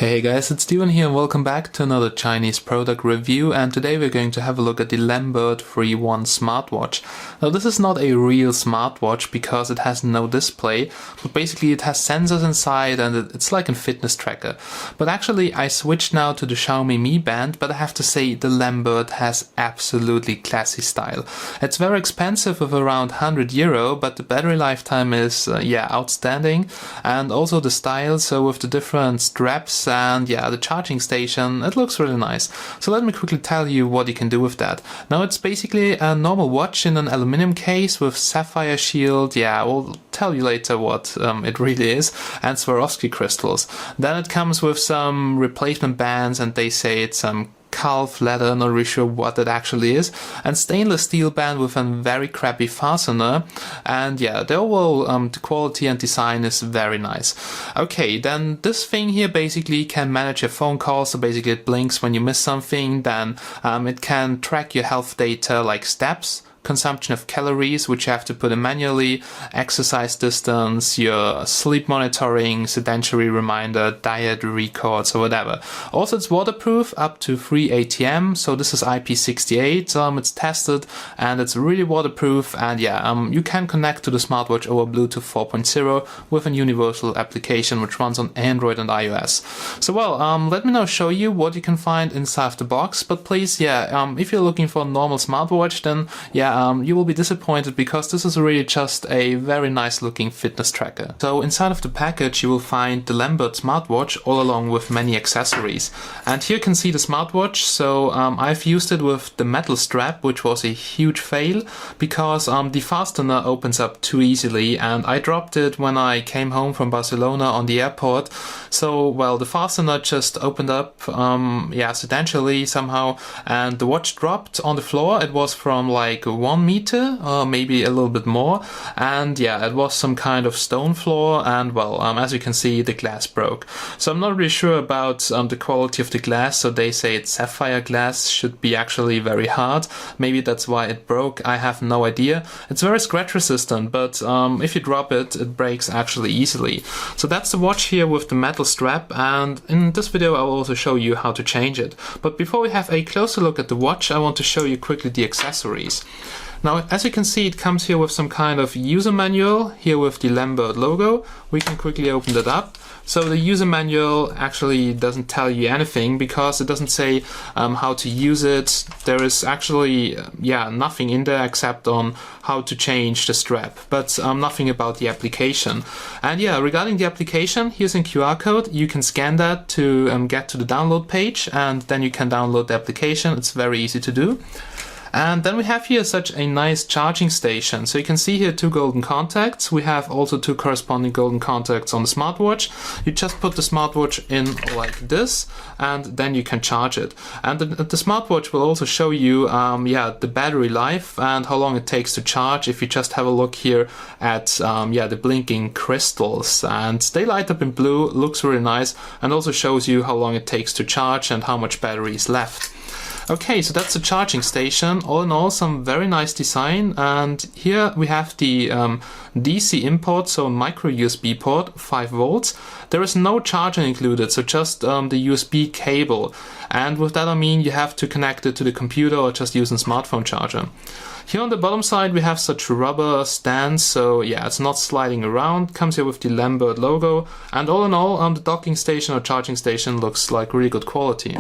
Hey guys, it's Steven here and welcome back to another Chinese product review, and today we're going to have a look at the Lembird 3-1 smartwatch. Now this is not a real smartwatch because it has no display, but basically it has sensors inside and it's like a fitness tracker. But actually I switched now to the Xiaomi Mi Band, but I have to say the Lembird has absolutely classy style. It's very expensive with around €100, but the battery lifetime is outstanding, and also the style, so with the different straps and the charging station, it looks really nice. So let me quickly tell you what you can do with that. Now it's basically a normal watch in an aluminum case with sapphire shield, we'll tell you later what it really is, and Swarovski crystals. Then it comes with some replacement bands, and they say it's some calf leather, not really sure what that actually is, and stainless steel band with a very crappy fastener, and the overall the quality and design is very nice. Okay, then this thing here basically can manage your phone calls, so basically it blinks when you miss something, then it can track your health data like steps, consumption of calories, which you have to put in manually, exercise distance, your sleep monitoring, sedentary reminder, diet records, or whatever. Also, it's waterproof up to 3 ATM, so this is IP68, it's tested, and it's really waterproof, and you can connect to the smartwatch over Bluetooth 4.0 with a universal application which runs on Android and iOS. So let me now show you what you can find inside the box, but please, if you're looking for a normal smartwatch, then you will be disappointed because this is really just a very nice looking fitness tracker. So inside of the package you will find the Lembird smartwatch all along with many accessories. And here you can see the smartwatch. So I've used it with the metal strap, which was a huge fail because the fastener opens up too easily, and I dropped it when I came home from Barcelona on the airport. So the fastener just opened up accidentally somehow, and the watch dropped on the floor. It was from like 1 meter or maybe a little bit more, and it was some kind of stone floor, and as you can see, the glass broke. So I'm not really sure about the quality of the glass. So they say it's sapphire glass, should be actually very hard. Maybe that's why it broke, I have no idea. It's very scratch resistant, but if you drop it, it breaks actually easily. So that's the watch here with the metal strap, and in this video I will also show you how to change it. But before we have a closer look at the watch, I want to show you quickly the accessories. Now, as you can see, it comes here with some kind of user manual, here with the Lembird logo. We can quickly open that up. So the user manual actually doesn't tell you anything because it doesn't say how to use it. There is actually nothing in there except on how to change the strap, but nothing about the application. And regarding the application, here's a QR code. You can scan that to get to the download page, and then you can download the application. It's very easy to do. And then we have here such a nice charging station. So you can see here 2 golden contacts. We have also 2 corresponding golden contacts on the smartwatch. You just put the smartwatch in like this, and then you can charge it. And the smartwatch will also show you the battery life and how long it takes to charge. If you just have a look here at the blinking crystals, and they light up in blue, looks really nice, and also shows you how long it takes to charge and how much battery is left. Okay, so that's the charging station. All in all, some very nice design. And here we have the DC import, so micro USB port, 5 volts. There is no charger included, so just the USB cable. And with that I mean you have to connect it to the computer or just use a smartphone charger. Here on the bottom side we have such rubber stands, so it's not sliding around. Comes here with the Lembird logo. And all in all, the docking station or charging station looks like really good quality.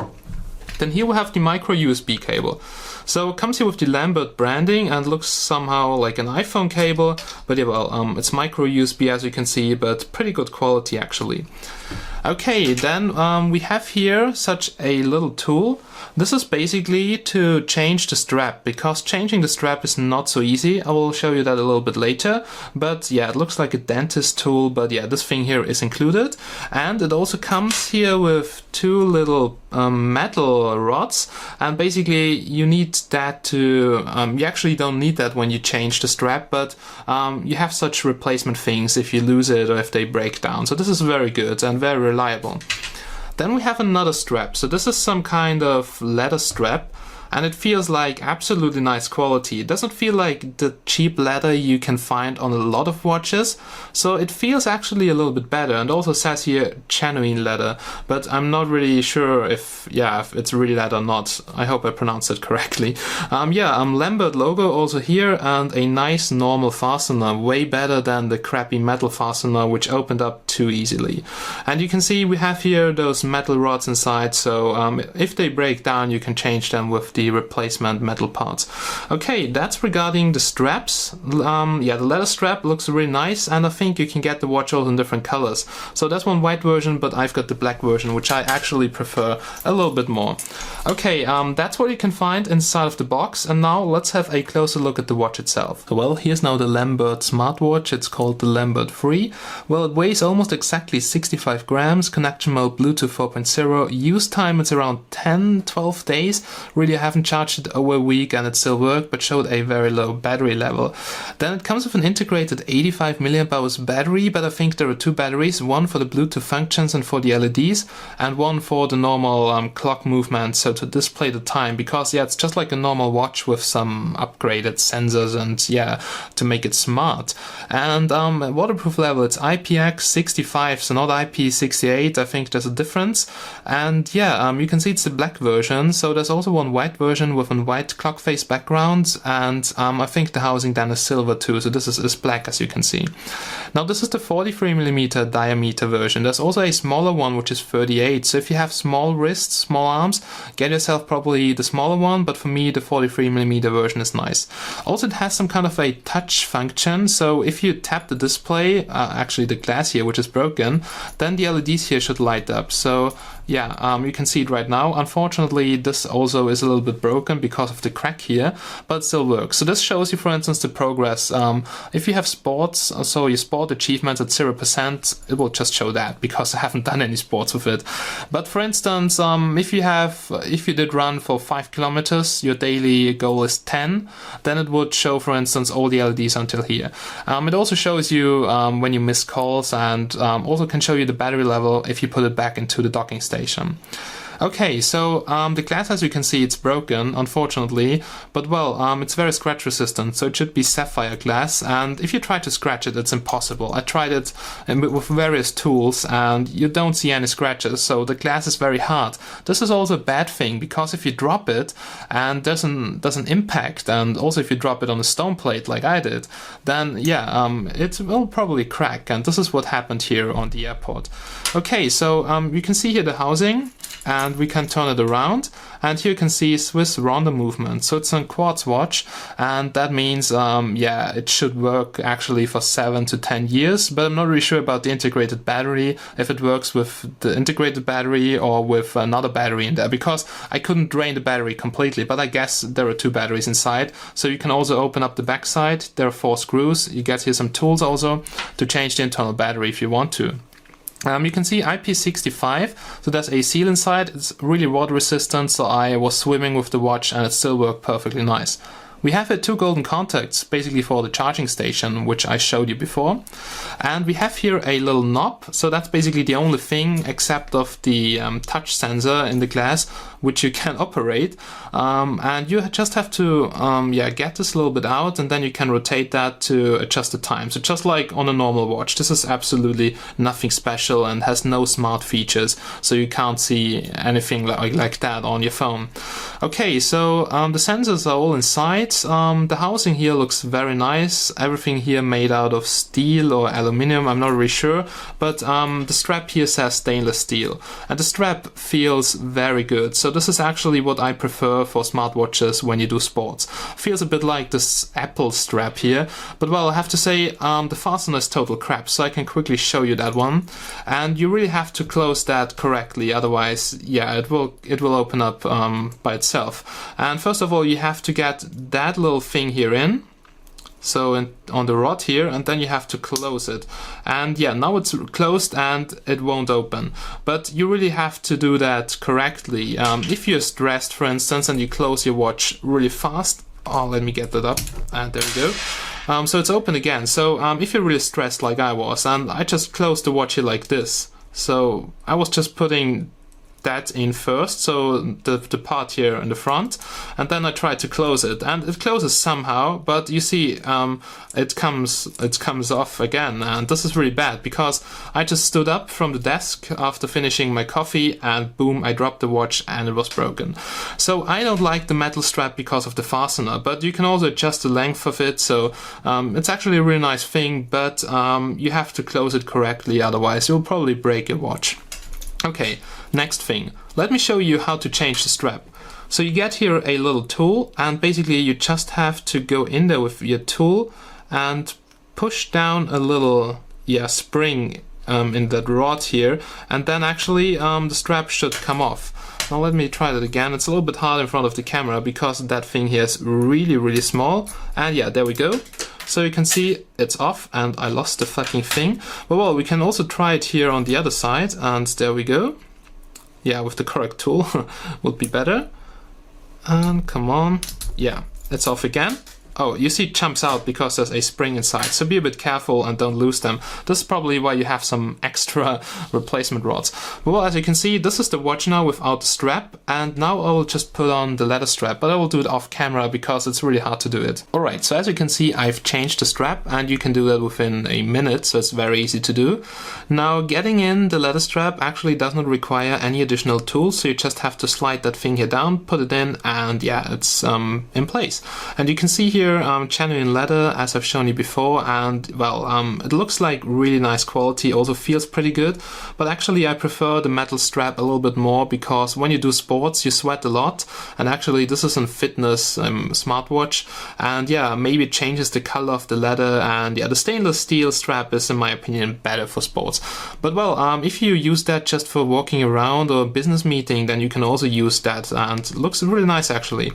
Then here we have the micro USB cable. So it comes here with the Lembird branding and looks somehow like an iPhone cable, but it's micro USB as you can see, but pretty good quality actually. Okay, then we have here such a little tool. This is basically to change the strap, because changing the strap is not so easy. I will show you that a little bit later, but it looks like a dentist tool, but this thing here is included. And it also comes here with 2 little metal rods, and basically you need that to, you actually don't need that when you change the strap, but you have such replacement things if you lose it or if they break down. So this is very good and very reliable. Then we have another strap. So this is some kind of leather strap, and it feels like absolutely nice quality. It doesn't feel like the cheap leather you can find on a lot of watches, so it feels actually a little bit better, and also says here genuine leather, but I'm not really sure if it's really leather or not. I hope I pronounced it correctly. Lembird logo also here, and a nice normal fastener, way better than the crappy metal fastener which opened up too easily. And you can see we have here those metal rods inside, so if they break down you can change them with the replacement metal parts. Okay, that's regarding the straps. The leather strap looks really nice, and I think you can get the watch also in different colors. So that's one white version, but I've got the black version, which I actually prefer a little bit more. Okay, that's what you can find inside of the box, and now let's have a closer look at the watch itself. Well, here's now the Lembird smartwatch. It's called the Lembird 3. Well, it weighs almost exactly 65 grams, connection mode Bluetooth 4.0, use time it's around 10-12 days. Really, I haven't charged it over a week and it still worked, but showed a very low battery level. Then it comes with an integrated 85 mAh battery, but I think there are two batteries, one for the Bluetooth functions and for the LEDs, and one for the normal clock movement, so to display the time, because it's just like a normal watch with some upgraded sensors and to make it smart. And waterproof level, it's IPX65, so not IP68. I think there's a difference. And you can see it's the black version, so there's also one white version with a white clock face background, and I think the housing then is silver too, so this is black, as you can see. Now this is the 43mm diameter version. There's also a smaller one which is 38, so if you have small wrists, small arms, get yourself probably the smaller one, but for me the 43mm version is nice. Also, it has some kind of a touch function, so if you tap the display, actually the glass here which is broken, then the LEDs here should light up. So you can see it right now. Unfortunately, this also is a little bit broken because of the crack here, but it still works. So this shows you, for instance, the progress. If you have sports, so your sport achievements at 0%, it will just show that, because I haven't done any sports with it. But for instance, if you did run for 5 kilometers, your daily goal is 10, then it would show, for instance, all the LEDs until here. It also shows you when you miss calls, and also can show you the battery level if you put it back into the docking station. Okay, so the glass, as you can see, it's broken, unfortunately, but it's very scratch resistant, so it should be sapphire glass, and if you try to scratch it, it's impossible. I tried it with various tools and you don't see any scratches, so the glass is very hard. This is also a bad thing, because if you drop it and there's an impact, and also if you drop it on a stone plate like I did, then it will probably crack, and this is what happened here on the airport. Okay, so you can see here the housing, and we can turn it around, and here you can see Swiss Ronda movement. So it's a quartz watch, and that means it should work actually for 7 to 10 years, but I'm not really sure about the integrated battery, if it works with the integrated battery or with another battery in there, because I couldn't drain the battery completely, but I guess there are two batteries inside. So you can also open up the back side. There are 4 screws. You get here some tools also to change the internal battery if you want to. You can see IP65, so there's a seal inside. It's really water resistant, so I was swimming with the watch and it still worked perfectly nice. We have here 2 golden contacts, basically for the charging station, which I showed you before. And we have here a little knob, so that's basically the only thing except of the touch sensor in the glass, which you can operate. And you just have to get this a little bit out, and then you can rotate that to adjust the time. So just like on a normal watch, this is absolutely nothing special and has no smart features, so you can't see anything like that on your phone. Okay, so the sensors are all inside. The housing here looks very nice. Everything here made out of steel or aluminium, I'm not really sure, but the strap here says stainless steel, and the strap feels very good. So this is actually what I prefer for smartwatches when you do sports. Feels a bit like this Apple strap here, but I have to say the fastener is total crap, so I can quickly show you that one. And you really have to close that correctly, otherwise it will open up by itself. And first of all, you have to get that little thing here in, so on the rod here, and then you have to close it. And now it's closed and it won't open, but you really have to do that correctly. If you're stressed, for instance, and you close your watch really fast, let me get that up, and there we go. So it's open again. So if you're really stressed like I was, and I just closed the watch here like this, so I was just putting that in first, so the part here in the front, and then I try to close it, and it closes somehow, but you see it comes off again, and this is really bad because I just stood up from the desk after finishing my coffee and boom, I dropped the watch and it was broken. So I don't like the metal strap because of the fastener, but you can also adjust the length of it, so it's actually a really nice thing, but you have to close it correctly, otherwise you'll probably break your watch. Okay, next thing. Let me show you how to change the strap. So you get here a little tool, and basically you just have to go in there with your tool and push down a little spring in that rod here, and then actually the strap should come off. Now let me try that again. It's a little bit hard in front of the camera because that thing here is really small, and yeah, there we go. So you can see it's off and I lost the fucking thing. But well, we can also try it here on the other side, and there we go. Yeah, with the correct tool would be better. And come on. Yeah, it's off again. Oh, you see it jumps out because there's a spring inside, so be a bit careful and don't lose them. This is probably why you have some extra replacement rods. Well, as you can see, this is the watch now without the strap, and now I will just put on the leather strap, but I will do it off camera because it's really hard to do it. Alright, so as you can see, I've changed the strap, and you can do that within a minute, so it's very easy to do. Now, getting in the leather strap actually does not require any additional tools, so you just have to slide that thing here down, put it in, and yeah, it's in place. And you can see here genuine leather, as I've shown you before, and well, it looks like really nice quality, also feels pretty good, but actually I prefer the metal strap a little bit more because when you do sports you sweat a lot, and actually this is a fitness smartwatch, and yeah, maybe it changes the color of the leather, and yeah, the stainless steel strap is in my opinion better for sports. But well, if you use that just for walking around or business meeting, then you can also use that, and it looks really nice actually.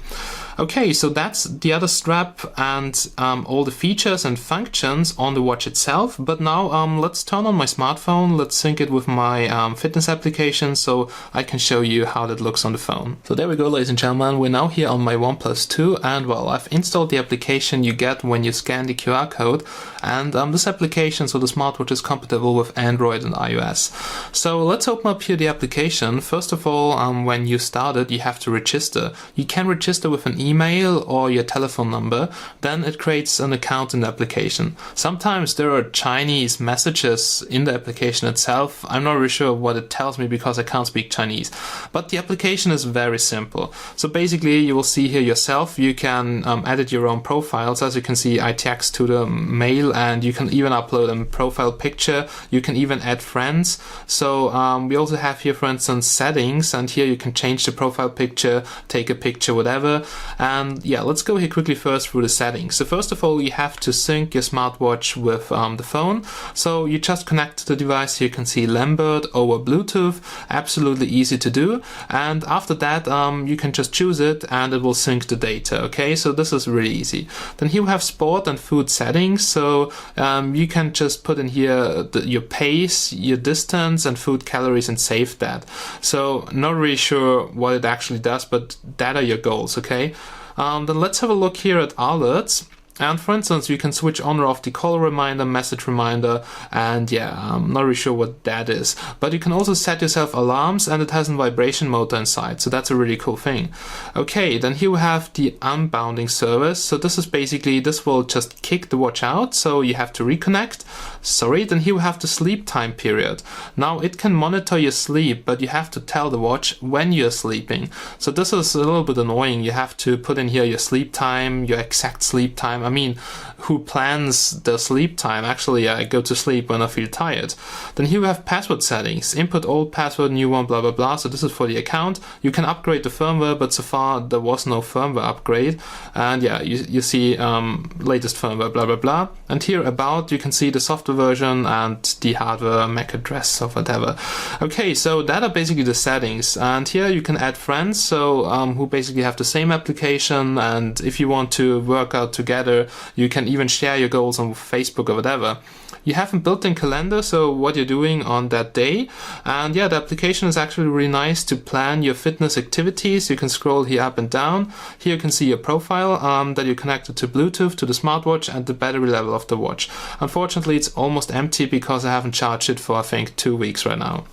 Okay, so that's the other strap and all the features and functions on the watch itself. But now let's turn on my smartphone, let's sync it with my fitness application so I can show you how that looks on the phone. So there we go, ladies and gentlemen, we're now here on my OnePlus 2, and well, I've installed the application you get when you scan the QR code, and this application, so the smartwatch, is compatible with Android and iOS. So let's open up here the application. First of all, when you start it, you have to register. You can register with an email or your telephone number, then it creates an account in the application. Sometimes there are Chinese messages in the application itself. I'm not really sure what it tells me because I can't speak Chinese, but the application is very simple. So basically you will see here yourself, you can edit your own profiles. As you can see, I text to the mail, and you can even upload a profile picture. You can even add friends. So we also have here, for instance, settings, and here you can change the profile picture, take a picture, whatever. And yeah, let's go here quickly first through the settings. So first of all, you have to sync your smartwatch with the phone. So you just connect the device. Here you can see Lembird over Bluetooth. Absolutely easy to do. And after that, you can just choose it and it will sync the data. Okay, so this is really easy. Then here we have sport and food settings. So you can just put in here your pace, your distance, and food calories and save that. So not really sure what it actually does, but that are your goals. Okay. Then let's have a look here at alerts. And for instance, you can switch on or off the call reminder, message reminder, and yeah, I'm not really sure what that is. But you can also set yourself alarms, and it has a vibration motor inside, so that's a really cool thing. Okay, then here we have the unbounding service. So this is basically, this will just kick the watch out, so you have to reconnect. Sorry, then here we have the sleep time period. Now it can monitor your sleep, but you have to tell the watch when you're sleeping. So this is a little bit annoying. You have to put in here your sleep time, your exact sleep time. I mean, who plans the sleep time? Actually, I go to sleep when I feel tired. Then here we have password settings. Input old password, new one, blah, blah, blah. So this is for the account. You can upgrade the firmware, but so far there was no firmware upgrade. And yeah, you see latest firmware, blah, blah, blah. And here about, you can see the software version and the hardware MAC address or whatever. Okay, so that are basically the settings. And here you can add friends, so who basically have the same application. And if you want to work out together, you can even share your goals on Facebook or whatever. You have a built-in calendar, so what you're doing on that day. And yeah, the application is actually really nice to plan your fitness activities. You can scroll here up and down. Here you can see your profile that you're connected to Bluetooth, to the smartwatch, and the battery level of the watch. Unfortunately, it's almost empty because I haven't charged it for, I think, 2 weeks right now.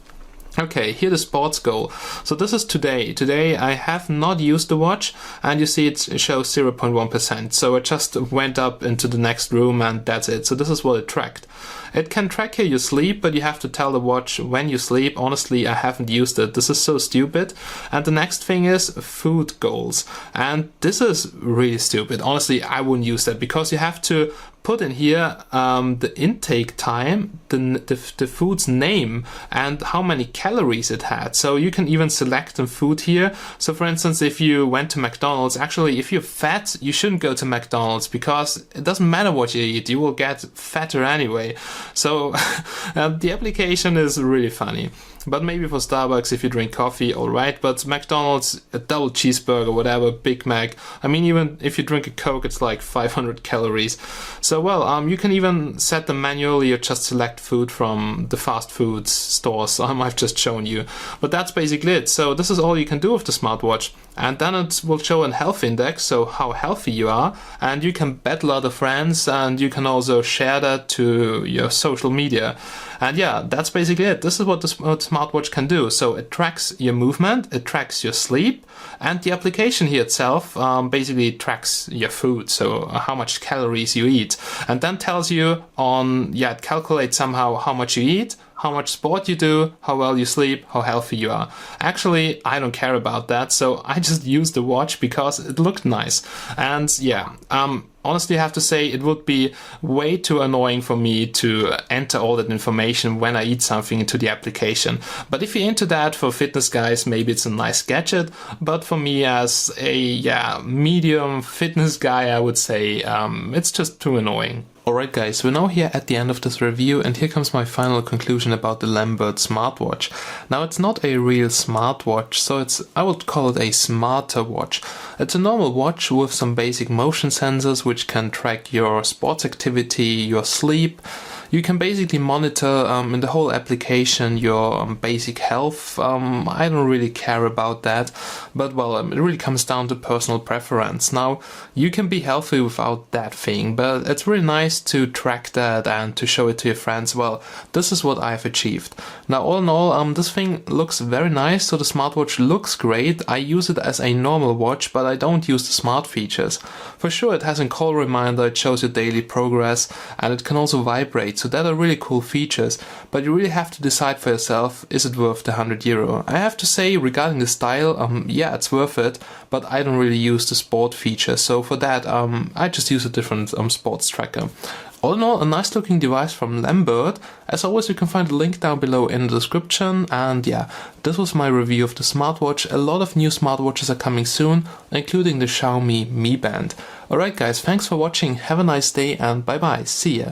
Okay, here the sports goal. So this is today. Today I have not used the watch, and you see it shows 0.1%. So it just went up into the next room and that's it. So this is what it tracked. It can track here your sleep, but you have to tell the watch when you sleep. Honestly, I haven't used it. This is so stupid. And the next thing is food goals. And this is really stupid. Honestly, I wouldn't use that because you have to put in here the intake time, the food's name, and how many calories it had. So you can even select the food here. So for instance, if you went to McDonald's, actually if you're fat, you shouldn't go to McDonald's because it doesn't matter what you eat, you will get fatter anyway. So the application is really funny. But maybe for Starbucks, if you drink coffee, alright. But McDonald's, a double cheeseburger, whatever, Big Mac. I mean, even if you drink a Coke, it's like 500 calories. So, well, you can even set them manually or just select food from the fast food stores I've just shown you. But that's basically it. So this is all you can do with the smartwatch. And then it will show a health index, so how healthy you are. And you can battle other friends, and you can also share that to your social media. And yeah, that's basically it. This is what the smartwatch can do. So it tracks your movement, it tracks your sleep, and the application here itself basically tracks your food, so how much calories you eat. And then tells you it calculates somehow how much you eat, how much sport you do, how well you sleep, how healthy you are. Actually, I don't care about that, so I just use the watch because it looked nice. And yeah, honestly, I have to say it would be way too annoying for me to enter all that information when I eat something into the application. But if you're into that, for fitness guys, maybe it's a nice gadget. But for me, as a medium fitness guy, I would say it's just too annoying. Alright guys, we're now here at the end of this review, and here comes my final conclusion about the Lembird smartwatch. Now, it's not a real smartwatch, so I would call it a smarter watch. It's a normal watch with some basic motion sensors which can track your sports activity, your sleep. You can basically monitor in the whole application your basic health. I don't really care about that, but well, it really comes down to personal preference. Now, you can be healthy without that thing, but it's really nice to track that and to show it to your friends. Well, this is what I've achieved. Now, all in all, this thing looks very nice, so the smartwatch looks great. I use it as a normal watch, but I don't use the smart features. For sure, it has a call reminder, it shows your daily progress, and it can also vibrate. So that are really cool features, but you really have to decide for yourself, is it worth the €100? I have to say, regarding the style, yeah, it's worth it, but I don't really use the sport feature, so for that, I just use a different sports tracker. All in all, a nice looking device from Lembird. As always, you can find a link down below in the description, and yeah, this was my review of the smartwatch. A lot of new smartwatches are coming soon, including the Xiaomi Mi Band. Alright guys, thanks for watching, have a nice day, and bye bye, see ya!